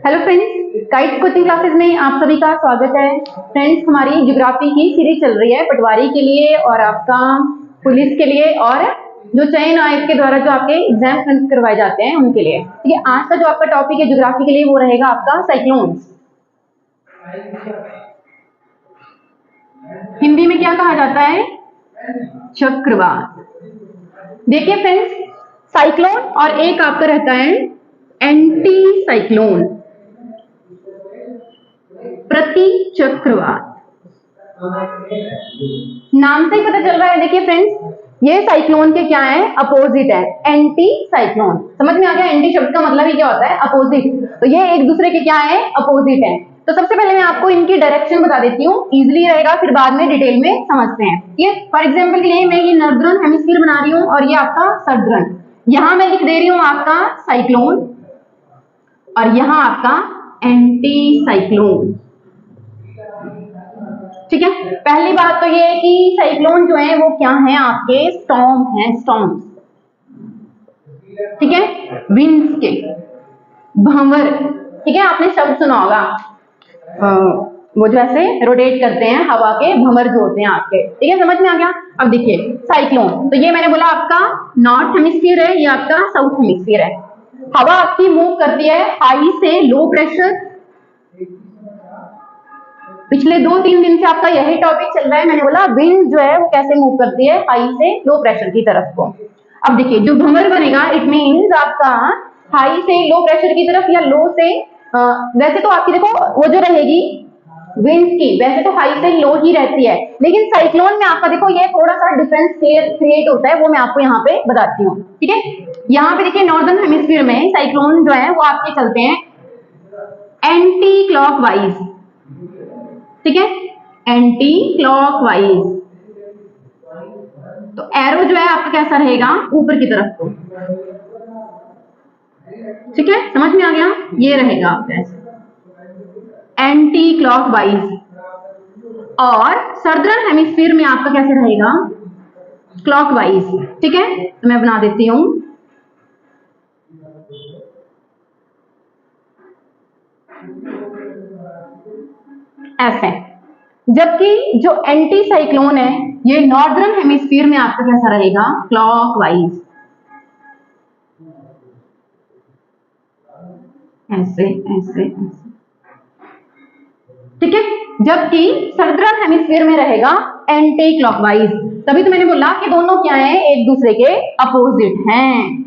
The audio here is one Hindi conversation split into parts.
Hello friends, guides coaching classes में आप सभी का स्वागत है। फ्रेंड्स, हमारी ज्योग्राफी की सीरीज चल रही है पटवारी के लिए और आपका पुलिस के लिए और जो चयन आयोग के द्वारा जो आपके एग्जाम करवाए जाते हैं उनके लिए। ठीक है, आज का जो आपका टॉपिक है ज्योग्राफी के लिए वो रहेगा आपका साइक्लोन्स। हिंदी में क्या कहा जाता है? चक्रवात। देखिए फ्रेंड्स, साइक्लोन और एक आपका रहता है एंटी साइक्लोन, प्रति चक्रवात। नाम से ही पता चल रहा है। देखिए फ्रेंड्स, ये साइक्लोन के क्या है? अपोजिट है, एंटी साइक्लोन। समझ में आ गया? एंटी शब्द का मतलब ही क्या होता है? अपोजिट। तो ये एक दूसरे के क्या है? अपोजिट है। तो सबसे पहले मैं आपको इनकी डायरेक्शन बता देती हूँ, इजिली रहेगा, फिर बाद में डिटेल में समझते हैं। ये फॉर एग्जाम्पल के लिए मैं ये नॉर्दर्न हेमिस्फीयर बना रही हूँ और ये आपका सदर्न। यहां मैं लिख दे रही हूँ आपका साइक्लोन और यहां आपका एंटी साइक्लोन। ठीक है, पहली बात तो ये है कि साइक्लोन जो है वो क्या है? आपके स्टॉर्म है, स्टॉर्म। ठीक है, विंड्स के भंवर। ठीक है, आपने शब्द सुना होगा, वो जो ऐसे रोटेट करते हैं, हवा के भंवर जो होते हैं आपके। ठीक है, समझ में आ गया? अब देखिए साइक्लोन, तो ये मैंने बोला आपका नॉर्थ हेमिस्फीयर है, ये आपका साउथ हेमिस्फीयर है। हवा आपकी मूव करती है हाई से लो प्रेशर। पिछले 2-3 दिन से आपका यही टॉपिक चल रहा है। मैंने बोला विंड जो है वो कैसे मूव करती है हाई से लो प्रेशर की तरफ को। अब देखिए जो भंवर बनेगा, इट मींस आपका हाई से लो प्रेशर की तरफ या लो से वैसे तो आपकी देखो वो जो रहेगी विंड की, वैसे तो हाई से लो ही रहती है, लेकिन साइक्लोन में आपका देखो ये थोड़ा सा डिफरेंस क्रिएट होता है, वो मैं आपको यहाँ पे बताती हूँ। ठीक है, यहाँ पे देखिए नॉर्दर्न हेमिस्फीयर में साइक्लोन जो है वो आपके चलते हैं एंटी क्लॉकवाइज। ठीक है, एंटी क्लॉकवाइज। तो एरो जो है आपका कैसा रहेगा? ऊपर की तरफ को। ठीक है, समझ में आ गया? ये रहेगा आपका एंटी क्लॉकवाइज। और सदर्न हेमिस्फीयर में आपका कैसे रहेगा? क्लॉकवाइज। ठीक है, तो मैं बना देती हूं ऐसे। जबकि जो एंटी साइक्लोन है ये नॉर्दर्न हेमिस्फीयर में आपका कैसा रहेगा? क्लॉकवाइज। ऐसे ऐसे ऐसे। ठीक है, जबकि सदर्न हेमिस्फीयर में रहेगा एंटी क्लॉकवाइज। तभी तो मैंने बोला कि दोनों क्या हैं? एक दूसरे के अपोजिट हैं।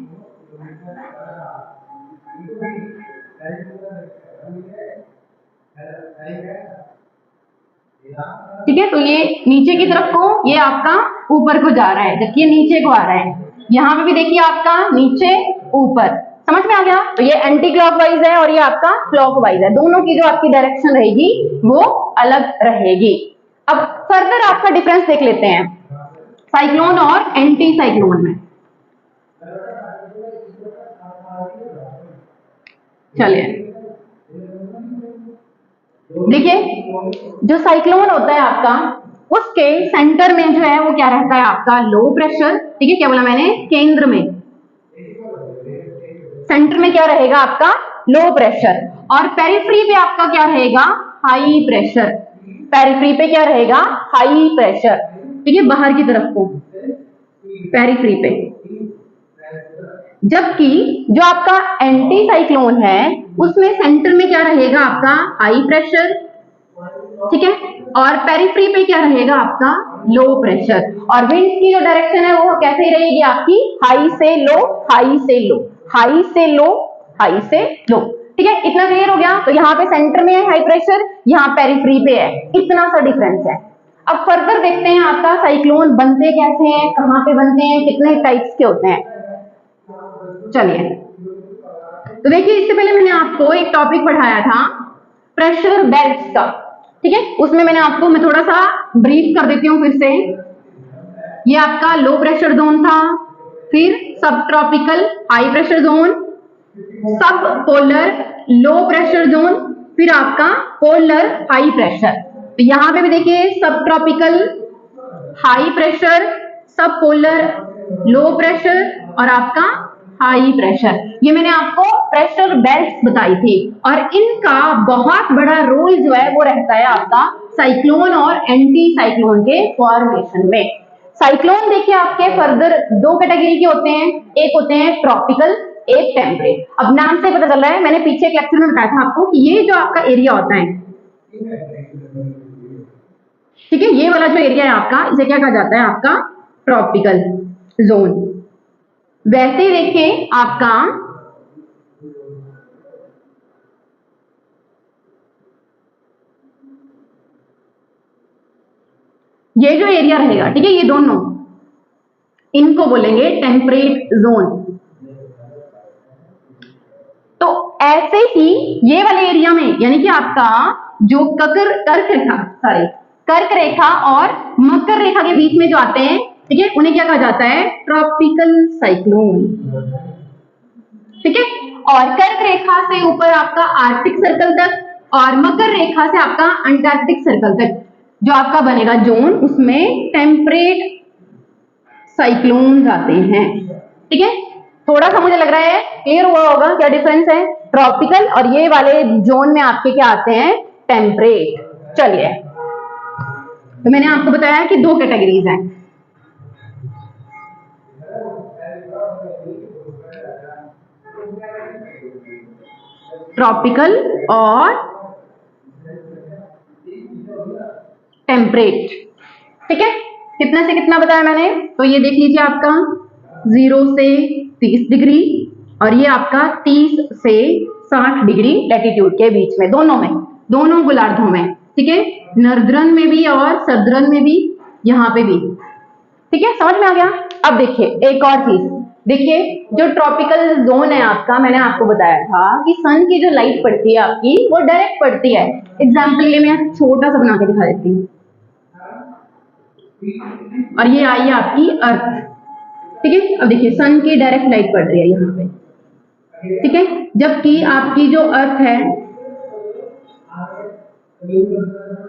ठीक है, तो ये नीचे की तरफ को, ये आपका ऊपर को जा रहा है, जबकि ये नीचे को आ रहा है। यहां पे भी देखिए आपका नीचे ऊपर। समझ में आ गया? तो ये एंटी क्लॉकवाइज है और ये आपका क्लॉकवाइज है। दोनों की जो आपकी डायरेक्शन रहेगी वो अलग रहेगी। अब फर्दर आपका डिफरेंस देख लेते हैं साइक्लोन और एंटी साइक्लोन में। चलिए देखिए, जो साइक्लोन होता है आपका उसके सेंटर में जो है वो क्या रहता है? आपका लो प्रेशर। ठीक है, क्या बोला मैंने? केंद्र में, सेंटर में क्या रहेगा? आपका लो प्रेशर। और पेरिफेरी पे आपका क्या रहेगा? High pressure. पेरिफेरी पे क्या रहेगा? High pressure. ठीक है, बाहर की तरफ को पेरिफेरी पे। जबकि जो आपका एंटी साइक्लोन है उसमें सेंटर में क्या रहेगा? आपका हाई प्रेशर। ठीक है, और पेरिफेरी पे क्या रहेगा? आपका लो प्रेशर। और विंड की जो डायरेक्शन है वो कैसे ही रहेगी? आपकी हाई से लो, हाई से लो, हाई से लो, हाई से लो। ठीक है, इतना क्लियर हो गया? तो यहाँ पे सेंटर में है हाई प्रेशर, यहाँ पेरिफेरी पे है, इतना सा डिफरेंस है। अब फर्दर देखते हैं आपका साइक्लोन बनते कैसे हैं, कहाँ पे बनते हैं, कितने टाइप्स के होते हैं। चलिए, तो देखिए इससे पहले मैंने आपको एक टॉपिक पढ़ाया था प्रेशर बेल्ट्स का। ठीक है, उसमें मैंने आपको, मैं थोड़ा सा ब्रीफ कर देती हूँ फिर से। ये आपका लो प्रेशर जोन था, फिर सब ट्रॉपिकल हाई प्रेशर जोन, सब पोलर लो प्रेशर जोन, फिर आपका पोलर हाई प्रेशर। तो यहां पे भी देखिए सब ट्रॉपिकल हाई प्रेशर, सब पोलर लो प्रेशर और आपका हाई प्रेशर। ये मैंने आपको प्रेशर बेल्ट बताई थी, और इनका बहुत बड़ा रोल जो है वो रहता है आपका साइक्लोन और एंटी साइक्लोन के फॉर्मेशन में। साइक्लोन देखिए आपके फर्दर दो कैटेगरी के होते हैं, एक होते हैं ट्रॉपिकल, एक टेम्परेट। अब नाम से पता चल रहा है, मैंने पीछे एक लेक्चर में बताया था आपको कि ये जो आपका एरिया होता है, ठीक है, ये वाला जो एरिया है आपका, इसे क्या कहा जाता है, आपका ट्रॉपिकल जोन। वैसे देखिए आपका ये जो एरिया रहेगा, ठीक है, ये दोनों, इनको बोलेंगे टेम्परेट जोन। तो ऐसे ही ये वाले एरिया में, यानी कि आपका जो कर्क रेखा और मकर रेखा के बीच में जो आते हैं, ठीक है, उन्हें क्या कहा जाता है, ट्रॉपिकल साइक्लोन, ठीक है। और कर्क रेखा से ऊपर आपका आर्कटिक सर्कल तक, और मकर रेखा से आपका अंटार्कटिक सर्कल तक जो आपका बनेगा जोन, उसमें टेम्परेट साइक्लोन आते हैं, ठीक है। थोड़ा सा मुझे लग रहा है क्लियर हुआ होगा क्या डिफरेंस है, ट्रॉपिकल और ये वाले जोन में आपके क्या आते हैं, टेम्परेट। चलिए, तो मैंने आपको बताया कि दो कैटेगरीज हैं, ट्रॉपिकल और टेम्परेट, ठीक है। कितना से कितना बताया मैंने, तो ये देख लीजिए आपका 0 से 30 डिग्री, और ये आपका 30 से 60 डिग्री लैटिट्यूड के बीच में, दोनों में, दोनों गोलार्धों में, ठीक है, नॉर्दर्न में भी और सदर्न में भी, यहाँ पे भी, ठीक है, समझ में आ गया। अब देखिए एक और चीज, देखिए जो ट्रॉपिकल जोन है आपका, मैंने आपको बताया था कि सन की जो लाइट पड़ती है आपकी वो डायरेक्ट पड़ती है। एग्जाम्पल के लिए मैं छोटा सा बना के दिखा देती हूँ, और ये आई है आपकी अर्थ, ठीक है। अब देखिए सन की डायरेक्ट लाइट पड़ रही है यहाँ पे, ठीक है, जबकि आपकी जो अर्थ है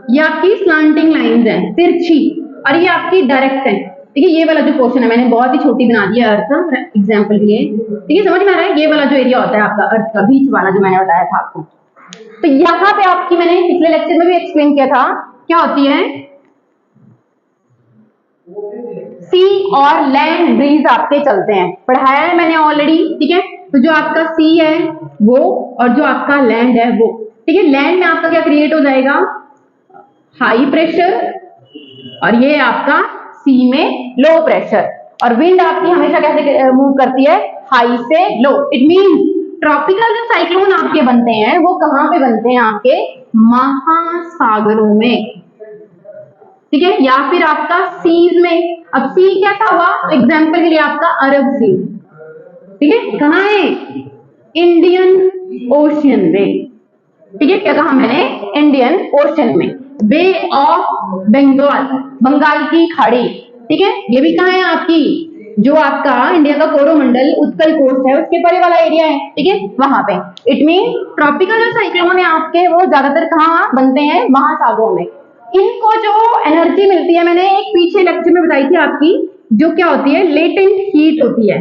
ये आपकी स्लांटिंग लाइंस है, तिरछी, और ये आपकी डायरेक्ट है, ठीक है। ये वाला जो पोर्शन है मैंने बहुत ही छोटी बना दिया अर्थ एग्जाम्पल के लिए, ठीक है, समझ में आ रहा है। ये वाला जो एरिया होता है आपका अर्थ का बीच वाला, जो मैंने बताया था आपको, तो यहाँ पे आपकी, मैंने पिछले लेक्चर में भी एक्सप्लेन किया था, क्या होती है, सी और लैंड ब्रीज आपके चलते हैं, पढ़ाया है मैंने ऑलरेडी, ठीक है। तो जो आपका सी है वो, और जो आपका लैंड है वो, ठीक है, लैंड में आपका क्या क्रिएट हो जाएगा, हाई प्रेशर, और ये आपका सी में लो प्रेशर, और विंड आपकी हमेशा कैसे मूव करती है, हाई से लो। इट मींस ट्रॉपिकल जो साइक्लोन आपके बनते हैं वो कहां पे बनते हैं, आपके महासागरों में, ठीक है, या फिर आपका सीज में। अब सी कैसा हुआ, एग्जाम्पल के लिए आपका अरब सी, ठीक है, कहाँ है, इंडियन ओशियन में, ठीक है, क्या कहा मैंने, इंडियन ओशियन में, बे ऑफ बंगाल, बंगाल की खाड़ी, ठीक है, ये भी कहाँ है आपकी, जो आपका इंडिया का कोरोमंडल उत्कल कोस्ट है उसके परे वाला एरिया है, ठीक है, वहां पे। इट मीन ट्रॉपिकल जो साइक्लोन है आपके वो ज्यादातर कहाँ बनते हैं, महासागरों में। इनको जो एनर्जी मिलती है, मैंने एक पीछे लेक्चर में बताई थी आपकी, जो क्या होती है, लेटेंट हीट होती है।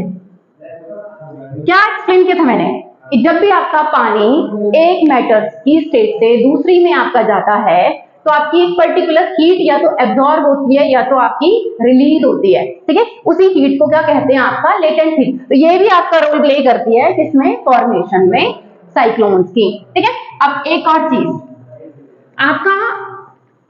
क्या एक्सप्लेन किया था मैंने, कि जब भी आपका पानी एक मैटर की स्टेट से दूसरी में आपका जाता है, तो आपकी एक पर्टिकुलर हीट या तो एब्जॉर्ब होती है या तो आपकी रिलीज होती है, ठीक है, उसी हीट को क्या कहते हैं, आपका लेटेंट हीट। तो ये भी आपका रोल प्ले करती है किसमें, फॉर्मेशन में साइक्लोन्स की, ठीक है। अब एक और चीज, आपका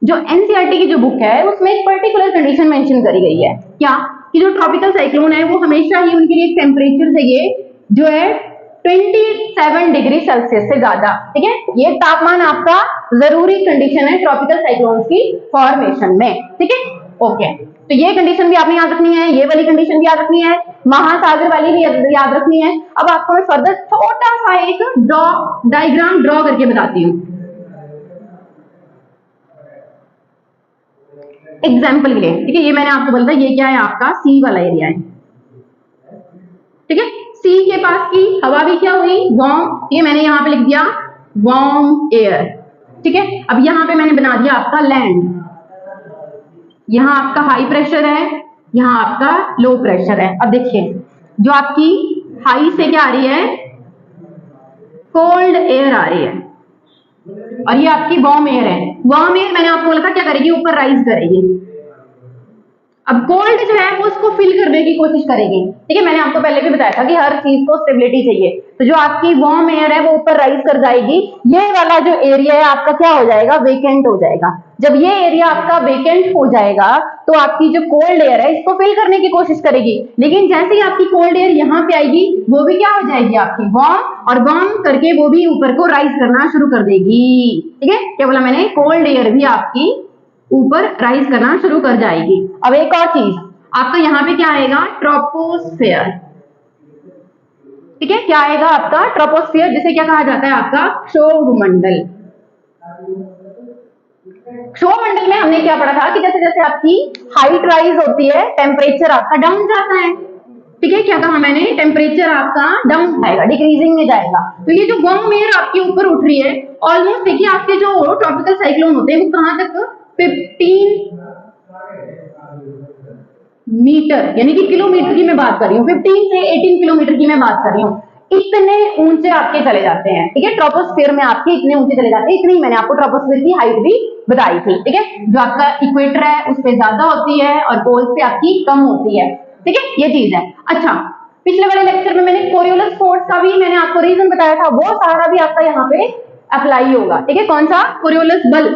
जो एनसीईआरटी की जो बुक है उसमें एक पर्टिकुलर कंडीशन मेंशन करी गई है, क्या, कि जो ट्रॉपिकल साइक्लोन है वो हमेशा ही उनके लिए टेम्परेचर चाहिए जो है 27 डिग्री सेल्सियस से ज्यादा, ठीक है, ये तापमान आपका जरूरी कंडीशन है ट्रॉपिकल साइक्लोन्स की फॉर्मेशन में, ठीक है, ओके। तो ये कंडीशन भी आपने याद रखनी है, ये वाली कंडीशन भी याद रखनी है, महासागर वाली भी याद रखनी है। अब आपको मैं फर्दर छोटा सा एक डायग्राम ड्रॉ करके बताती हूँ एग्जाम्पल के लिए, ठीक है। ये मैंने आपको बोला था, ये क्या है, आपका सी वाला एरिया है, ठीक है। सी के पास की हवा भी क्या हुई, वार्म, ये मैंने यहाँ पे लिख दिया वार्म एयर, ठीक है। अब यहाँ पे मैंने बना दिया आपका लैंड, यहाँ आपका हाई प्रेशर है, यहाँ आपका लो प्रेशर है। अब देखिए जो आपकी हाई से क्या आ रही है, कोल्ड एयर आ रही है, और ये आपकी वार्म एयर है। वार्म एयर मैंने आपको बोला था क्या करेगी, ऊपर राइज करेगी। अब कोल्ड जो है वो उसको फिल करने की कोशिश करेगी, ठीक है। मैंने आपको पहले भी बताया था कि हर चीज को स्टेबिलिटी चाहिए, तो जो आपकी वार्म एयर है वो ऊपर राइज कर जाएगी। ये वाला जो एरिया है आपका क्या हो जाएगा, वेकेंट हो जाएगा। जब ये एरिया आपका वेकेंट हो जाएगा तो आपकी जो कोल्ड एयर है इसको फिल करने की कोशिश करेगी, लेकिन जैसे ही आपकी कोल्ड एयर यहाँ पे आएगी वो भी क्या हो जाएगी आपकी वार्म, और वार्म करके वो भी ऊपर को राइज करना शुरू कर देगी, ठीक है। क्या बोला मैंने, कोल्ड एयर भी आपकी ऊपर राइज करना शुरू कर जाएगी। अब एक और चीज आपका यहाँ पे क्या आएगा, ट्रोपोस्फेयर, ठीक है। क्या आएगा आपका ट्रोपोस्फेयर, जिसे क्या कहा जाता है आपका क्षोभमंडल। क्षोभमंडल में हमने क्या पढ़ा था कि जैसे जैसे आपकी हाइट राइज होती है टेम्परेचर आपका डाउन जाता है, ठीक है। क्या कहा मैंने, टेम्परेचर आपका डाउन जाएगा, डिक्रीजिंग में जाएगा। तो ये जो वार्म एयर आपके ऊपर उठ रही है, ऑलमोस्ट देखिए आपके जो ट्रॉपिकल साइक्लोन होते हैं वो कहां तक, 15 मीटर यानी कि किलोमीटर की मैं बात कर रही हूँ, 15 से 18 किलोमीटर की मैं बात कर रही हूँ, इतने ऊंचे आपके चले जाते हैं, ठीक है। ट्रोपोस्फेयर में आपके इतने ऊंचे चले जाते हैं। इतनी मैंने आपको ट्रोपोस्फेयर की हाइट भी बताई थी, ठीक है। जो आपका इक्वेटर है उस पे ज्यादा होती है और पोल पे आपकी कम होती है, ठीक है, ये चीज है। अच्छा, पिछले वाले लेक्चर में मैंने कोरियोलिस फोर्स का भी मैंने आपको रीजन बताया था, वो सारा भी आपका यहाँ पे अप्लाई होगा, ठीक है। कौन सा, कोरियोलिस बल,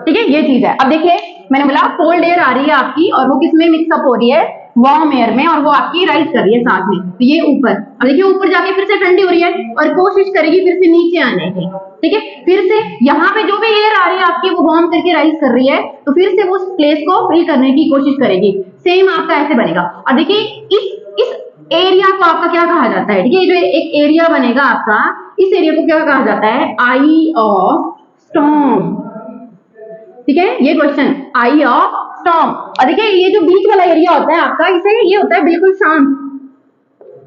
ठीक है, ये चीज है। अब देखिए मैंने बोला कोल्ड एयर आ रही है आपकी और वो किसमें मिक्सअप हो रही है, वार्म एयर में, और वो आपकी राइज कर रही है साथ में, तो ये ऊपर। अब देखिए ऊपर जाके फिर से ठंडी हो रही है और कोशिश करेगी फिर से नीचे आने की, ठीक है। फिर से यहाँ पे जो भी एयर आ रही है आपकी वो वार्म करके राइज कर रही है, तो फिर से वो उस प्लेस को फिल करने की कोशिश करेगी। सेम आपका ऐसे बनेगा। और देखिए इस एरिया को आपका क्या कहा जाता है, ठीक है। जो एक एरिया बनेगा आपका, इस एरिया को क्या कहा जाता है, आई ऑफ स्टॉर्म, ठीक है। ये क्वेश्चन, आई ऑफ स्टॉर्म। और देखिए ये जो बीच वाला एरिया होता है आपका, इसे ये होता है बिल्कुल शांत,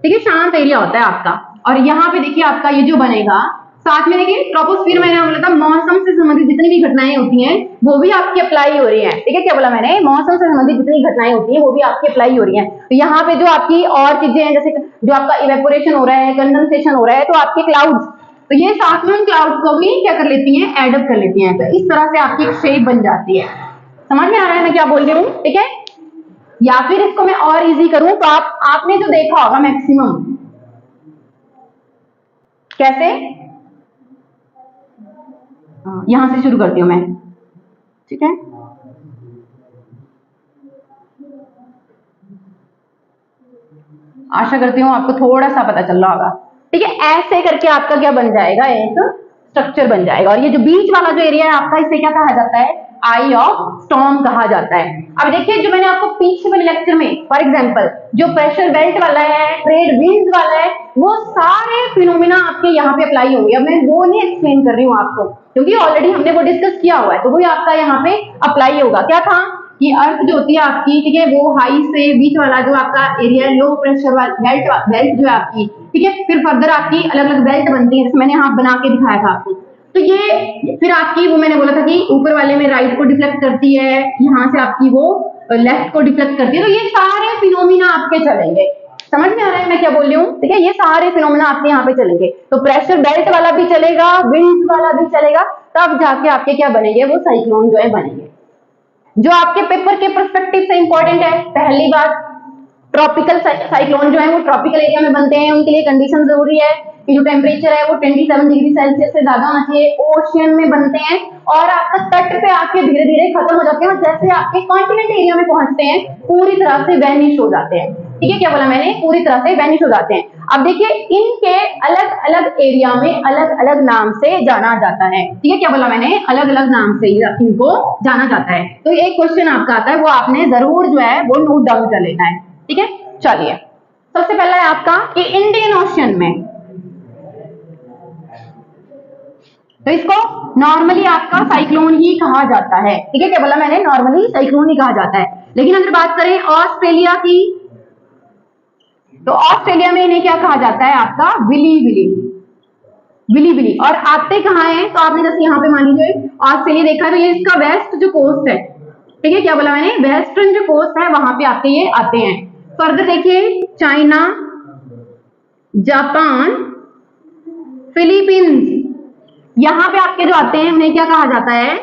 ठीक है, शांत एरिया होता है आपका। और यहाँ पे देखिए आपका ये जो बनेगा साथ में, देखिए ट्रोपोस्फियर मैंने बोला था मौसम से संबंधित जितनी भी घटनाएं होती हैं वो भी आपकी अप्लाई हो रही हैं, ठीक है। क्या बोला मैंने, मौसम से संबंधित जितनी घटनाएं होती हैं वो भी आपकी अप्लाई हो रही हैं। तो यहाँ पे जो आपकी और चीजें हैं, जैसे जो आपका इवेपोरेशन हो रहा है, कंडेंसेशन हो रहा है, तो आपके क्लाउड्स, तो ये साथ में क्लाउड को भी क्या कर लेती हैं, एडअप कर लेती हैं। तो इस तरह से आपकी एक शेप बन जाती है। समझ में आ रहा है मैं क्या बोल रही हूँ, ठीक है। या फिर इसको मैं और इजी करूं तो आपने जो देखा होगा मैक्सिमम, कैसे, यहां से शुरू करती हूं मैं, ठीक है। आशा करती हूँ आपको थोड़ा सा पता चल रहा होगा, ठीक है। ऐसे करके आपका क्या बन जाएगा, एक स्ट्रक्चर बन जाएगा। और ये जो बीच वाला जो एरिया है आपका, इसे क्या कहा जाता है, आई ऑफ स्टॉर्म कहा जाता है। अब देखिए जो मैंने आपको पीछे वाले लेक्चर में, फॉर एग्जांपल जो प्रेशर बेल्ट वाला है, ट्रेड विंड्स वाला है, वो सारे फिनोमिना आपके यहाँ पे अप्लाई होंगे। अब मैं वो नहीं एक्सप्लेन कर रही हूँ आपको, क्योंकि ऑलरेडी हमने वो डिस्कस किया हुआ है, तो वो आपका यहाँ पे अप्लाई होगा। क्या था कि अर्थ जो होती है आपकी, ठीक है, वो हाई से बीच वाला जो आपका एरिया है, लो प्रेशर वाला बेल्ट जो है आपकी, ठीक है। फिर फर्दर आपकी अलग अलग बेल्ट बनती है, जैसे मैंने यहाँ बना के दिखाया था आपको। तो ये फिर आपकी वो मैंने बोला था कि ऊपर वाले में राइट को डिफ्लेक्ट करती है, यहाँ से आपकी वो लेफ्ट को डिफ्लेक्ट करती है। तो ये सारे फिनोमिना आपके चलेंगे। समझ में आ रहा है मैं क्या बोल रही हूँ, ठीक है। ये सारे फिनोमिना आपके यहाँ पे चलेंगे। तो प्रेशर बेल्ट वाला भी चलेगा, विंड्स वाला भी चलेगा, तब जाके आपके क्या बनेंगे, वो साइक्लोन जो है बनेंगे। जो आपके पेपर के पर्सपेक्टिव से इंपॉर्टेंट है, पहली बात ट्रॉपिकल साइक्लोन जो है वो ट्रॉपिकल एरिया में बनते हैं, उनके लिए कंडीशन जरूरी है कि जो टेम्परेचर है वो 27 डिग्री सेल्सियस से ज्यादा होना चाहिए। ओशियन में बनते हैं और आपका तट पे आके धीरे धीरे खत्म हो जाते हैं, और जैसे आपके कॉन्टिनेंट एरिया में पहुंचते हैं पूरी तरह से वैनिश हो जाते हैं, ठीक है। क्या बोला मैंने, पूरी तरह से वैनिश हो जाते हैं। अब देखिए इनके अलग अलग एरिया में अलग अलग नाम से जाना जाता है, ठीक है। क्या बोला मैंने, अलग अलग नाम से इनको जाना जाता है। तो एक क्वेश्चन आपका आता है, वो आपने जरूर जो है वो नोट डाउन कर लेना है, ठीक है। चलिए सबसे पहला है आपका कि इंडियन ओशन में, तो इसको नॉर्मली आपका साइक्लोन ही कहा जाता है, ठीक है। क्या बोला मैंने, नॉर्मली साइक्लोन ही कहा जाता है। लेकिन अगर बात करें ऑस्ट्रेलिया की, तो ऑस्ट्रेलिया में इन्हें क्या कहा जाता है आपका, विली विली, विली विली। और आते कहाँ है, तो आपने जैसे यहाँ पे मान लीजिए ऑस्ट्रेलिया देखा, तो ये इसका वेस्ट जो कोस्ट है, ठीक है, क्या बोला मैंने, वेस्टर्न जो कोस्ट है वहां पे आपके ये आते हैं। फर्दर देखिए, चाइना, जापान, फिलीपींस, यहां पे आपके जो आते हैं उन्हें क्या कहा जाता है,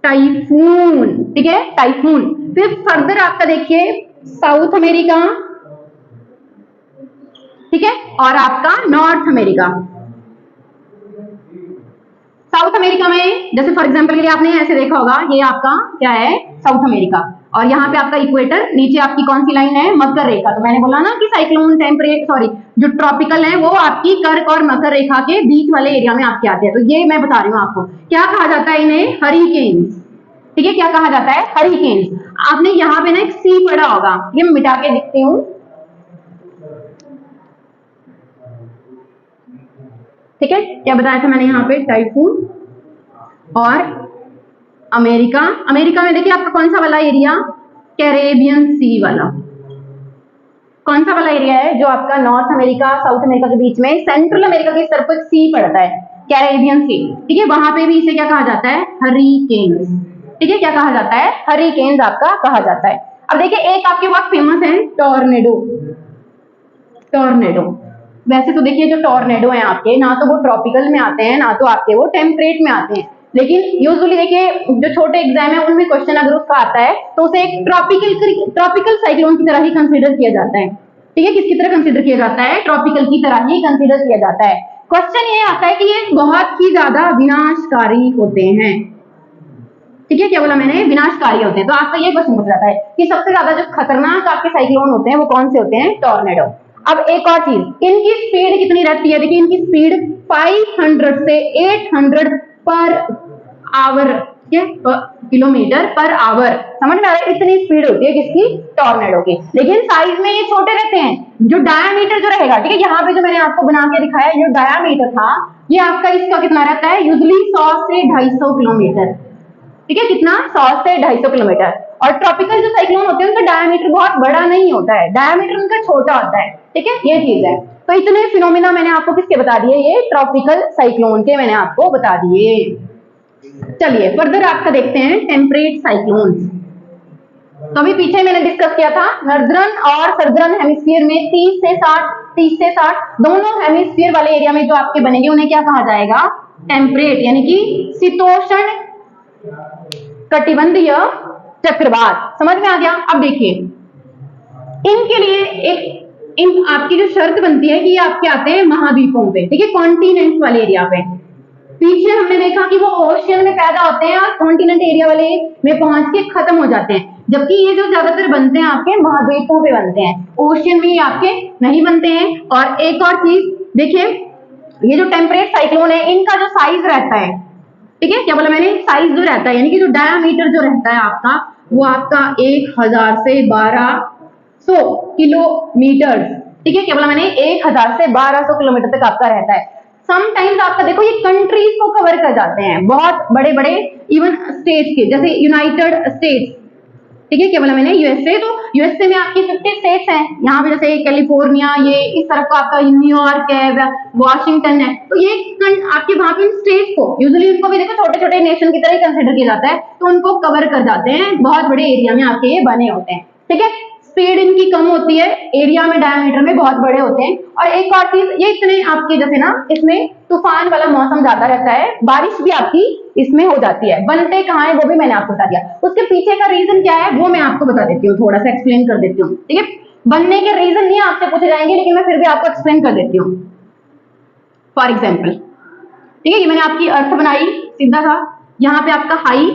टाइफून। ठीक है, टाइफून। फिर फर्दर आपका देखिए साउथ अमेरिका, ठीक है, और आपका नॉर्थ अमेरिका। साउथ अमेरिका में जैसे फॉर एग्जांपल के लिए आपने ऐसे देखा होगा, ये आपका क्या है, साउथ अमेरिका, और यहाँ पे आपका इक्वेटर, नीचे आपकी कौन सी लाइन है, मकर रेखा। तो मैंने बोला ना कि साइक्लोन टेम्परेट सॉरी जो ट्रॉपिकल है वो आपकी कर्क और मकर रेखा के बीच वाले एरिया में आपके आते हैं। तो ये मैं बता रही हूँ आपको क्या कहा जाता है इन्हें, हरिकेन्स। ठीक है, क्या कहा जाता है, हरिकेन्स। आपने यहाँ पे ना एक सी पढ़ा होगा, ये मिटा के दिखती हूँ। ठीक है, क्या बताया था मैंने यहाँ पे, टाइफून और अमेरिका। अमेरिका में देखिए आपका कौन सा वाला एरिया, कैरेबियन सी वाला। कौन सा वाला एरिया है जो आपका नॉर्थ अमेरिका साउथ अमेरिका के बीच में, सेंट्रल अमेरिका की तरफ एक सी पड़ता है, कैरेबियन सी। ठीक है, वहां पे भी इसे क्या कहा जाता है, हरिकेन्स। ठीक है, क्या कहा जाता है, हरिकेन्स आपका कहा जाता है। अब देखिए एक आपके बहुत फेमस है, टॉर्नेडो। टॉर्नेडो, वैसे तो देखिए जो टॉर्नेडो है आपके, ना तो वो ट्रॉपिकल में आते हैं ना तो आपके वो टेम्परेट में आते हैं, लेकिन यूजुअली देखिए जो छोटे एग्जाम है उनमें क्वेश्चन अगर उसका आता है तो उसे एक ट्रॉपिकल साइक्लोन की तरह ही कंसीडर किया जाता है। ठीक है, किसकी तरह कंसीडर किया जाता है, ट्रॉपिकल की तरह ही कंसीडर किया जाता है। क्वेश्चन ये आता है कि ये बहुत ही ज्यादा विनाशकारी होते हैं। ठीक है, क्या बोला मैंने, विनाशकारी होते हैं। तो आपका ये क्वेश्चन पूछा जाता है कि सबसे ज्यादा जो खतरनाक आपके साइक्लोन होते हैं वो कौन से होते हैं, टॉर्नेडो। अब एक और चीज, इनकी स्पीड कितनी रहती है, देखिए इनकी स्पीड 500 से 800 per hour, kilometre per hour, समझ में आ रहा है, इतनी स्पीड होती है किसकी, टॉर्नेडो की। लेकिन साइज में ये छोटे रहते हैं, जो डायामीटर जो रहेगा, ठीक है, यहाँ पे जो मैंने आपको बना के दिखाया जो डायामीटर था, ये आपका इसका कितना रहता है, यूजुअली 100 से 250 किलोमीटर। ठीक है, कितना, 100 से 250 किलोमीटर। और ट्रॉपिकल जो साइक्लोन होते हैं उनका डायमीटर बहुत बड़ा नहीं होता है, डायमीटर उनका छोटा होता है। ठीक है, ये चीज है। तो इतने फिनोमिना मैंने आपको किसके बता दिए, ये ट्रॉपिकल साइक्लोन के मैंने आपको बता दिए। चलिए फर्दर आपका देखते हैं टेम्परेट साइक्लोन। तो अभी पीछे मैंने डिस्कस किया था नॉर्दर्न और सदर्न हेमिस्फीयर में 30 से 60 दोनों हेमिस्फीयर वाले एरिया में जो आपके बनेंगे उन्हें क्या कहा जाएगा, टेम्परेट, यानी कि शीतोष्ण कटिबंधीय चक्रवात। समझ में आ गया। अब देखिए इनके लिए एक आपकी जो शर्त बनती है कि ये आपके आते हैं महाद्वीपों पे, ठीक है, कॉन्टिनेंट्स वाले एरिया पे। पीछे हमने देखा कि वो ओशियन में पैदा होते हैं और कॉन्टिनेंट एरिया वाले में पहुंच के खत्म हो जाते हैं, जबकि ये जो ज्यादातर बनते हैं आपके महाद्वीपों पे बनते हैं, ओशियन में आपके नहीं बनते हैं। और एक और चीज देखिए, ये जो टेम्परेट साइक्लोन है इनका जो साइज रहता है, ठीक है, क्या बोला मैंने, साइज जो रहता है यानी कि जो डायामीटर जो रहता है आपका, वो आपका 1000 से 1200 किलोमीटर। ठीक है, क्या बोला मैंने, 1000 से 1200 किलोमीटर तक आपका रहता है। समटाइम्स आपका देखो ये कंट्रीज को कवर कर जाते हैं, बहुत बड़े बड़े इवन स्टेट्स के, जैसे यूनाइटेड स्टेट्स। ठीक है, क्या बोला मैंने, यूएसए। तो यूएसए में आपकी 50 स्टेट्स हैं, यहाँ पे जैसे कैलिफोर्निया, ये इस तरफ का आपका न्यूयॉर्क है, वॉशिंगटन है। तो ये आपके वहां पे स्टेट्स को यूजुअली उनको भी देखो छोटे छोटे नेशन की तरह ही कंसिडर किया जाता है, तो उनको कवर कर जाते हैं, बहुत बड़े एरिया में आपके ये बने होते हैं। ठीक है, स्पीड इनकी कम होती है, एरिया में डायमीटर में बहुत बड़े होते हैं। और एक और चीज, ये इतने आपके जैसे ना इसमें तूफान वाला मौसम ज्यादा रहता है, बारिश भी आपकी इसमें हो जाती है। बनते कहाँ है वो भी मैंने आपको बता दिया, उसके पीछे का रीजन क्या है वो मैं आपको बता देती हूँ, थोड़ा सा एक्सप्लेन कर देती हूँ। ठीक है, बनने के रीजन नहीं आपसे पूछे जाएंगे, लेकिन मैं फिर भी आपको एक्सप्लेन कर देती हूँ। फॉर एग्जाम्पल, ठीक है, ये मैंने आपकी अर्थ बनाई सीधा सा, यहाँ पे आपका हाई,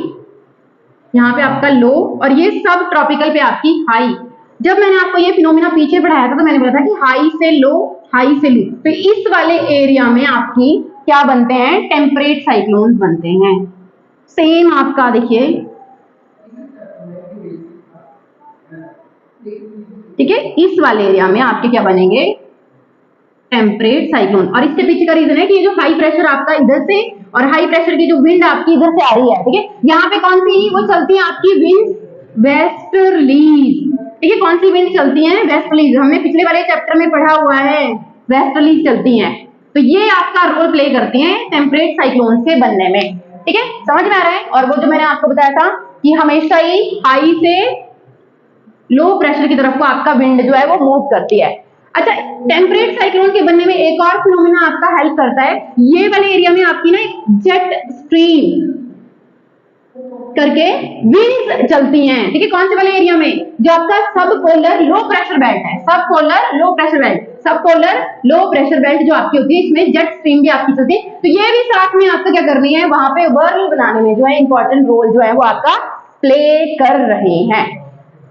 यहाँ पे आपका लो, और ये सब ट्रॉपिकल पे आपकी हाई। जब मैंने आपको ये फिनोमिना पीछे पढ़ाया था तो मैंने बोला था कि हाई से लो, हाई से लो, तो इस वाले एरिया में आपकी क्या बनते हैं, टेम्परेट साइक्लोन्स बनते हैं। सेम आपका देखिए, ठीक है, इस वाले एरिया में आपके क्या बनेंगे, टेम्परेट साइक्लोन। और इसके पीछे का रीजन है कि ये जो हाई प्रेशर आपका इधर से और हाई प्रेशर की जो विंड आपकी इधर से आ रही है, ठीक है, यहाँ पे कौन सी वो चलती है आपकी विंड, वेस्टर्लीज। ठीक है, कौन सी विंड चलती है, वेस्टर्लीज। हमने पिछले वाले चैप्टर में पढ़ा हुआ है, वेस्टर्लीज चलती हैं। तो ये आपका रोल प्ले करती हैं टेम्परेट साइक्लोन के बनने में। ठीक है, समझ में आ रहा है। और वो जो मैंने आपको बताया था कि हमेशा ही हाई से लो प्रेशर की तरफ को आपका विंड जो है वो मूव करती है। अच्छा, टेम्परेट साइक्लोन के बनने में एक और फिनोमेना आपका हेल्प करता है। ये वाले एरिया में आपकी ना एक जेट स्ट्रीम करके विंड्स चलती हैं, ठीक है। कौन से वाले एरिया में? जो आपका सब पोलर लो प्रेशर बेल्ट है, सब पोलर लो प्रेशर बेल्ट, सब पोलर लो प्रेशर बेल्ट जो आपकी होती है, इसमें जेट स्ट्रीम भी आपकी चलती है। तो ये भी साथ में आपको क्या करनी है, वहां पे वर्ल बनाने में जो है इंपॉर्टेंट रोल जो है वो आपका प्ले कर रहे हैं।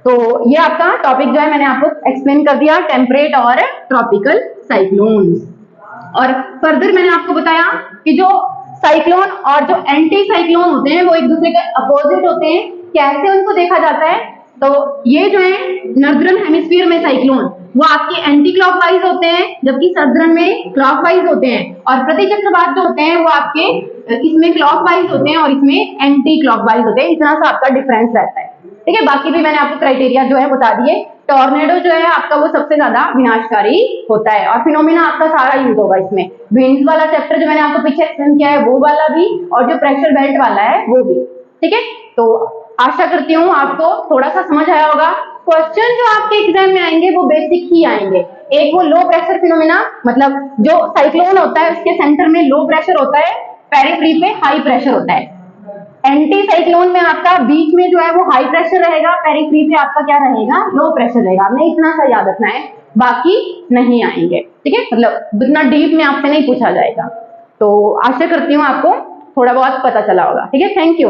तो ये आपका टॉपिक जो है मैंने आपको एक्सप्लेन कर दिया, टेम्परेट और ट्रॉपिकल साइक्लोन्स। और फर्दर मैंने आपको बताया कि जो साइक्लोन और जो एंटी साइक्लोन होते हैं वो एक दूसरे के अपोजिट होते हैं। कैसे उनको देखा जाता है? तो ये जो है नॉर्दर्न हेमिस्फीयर में साइक्लोन वो आपके एंटी क्लॉकवाइज होते हैं, जबकि सदर्न में क्लॉकवाइज होते हैं। और प्रतिचक्रवात जो होते हैं वो आपके इसमें क्लॉकवाइज होते हैं और इसमें एंटी क्लॉकवाइज होते हैं। इतना सा आपका डिफरेंस रहता है, ठीक है। बाकी भी मैंने आपको क्राइटेरिया जो है बता दिए। टॉर्नेडो जो है आपका वो सबसे ज्यादा विनाशकारी होता है और फिनोमिना आपका सारा यूज होगा इसमें। विंड्स वाला चैप्टर जो मैंने आपको पीछे एक्सप्लेन किया है वो वाला भी, और जो प्रेशर बेल्ट वाला है वो भी, ठीक है। तो आशा करती हूँ आपको थोड़ा सा समझ आया होगा। क्वेश्चन जो आपके एग्जाम में आएंगे वो बेसिक ही आएंगे। एक वो लो प्रेशर फिनोमिना, मतलब जो साइक्लोन होता है उसके सेंटर में लो प्रेशर होता है, पेरिफेरी पे हाई प्रेशर होता है। एंटी साइक्लोन में आपका बीच में जो है वो हाई प्रेशर रहेगा, पेरिफेरी पे आपका क्या रहेगा, लो प्रेशर रहेगा। आपने इतना सा याद रखना है, बाकी नहीं आएंगे, ठीक है। मतलब इतना डीप में आपसे नहीं पूछा जाएगा। तो आशा करती हूँ आपको थोड़ा बहुत पता चला होगा, ठीक है। Thank you.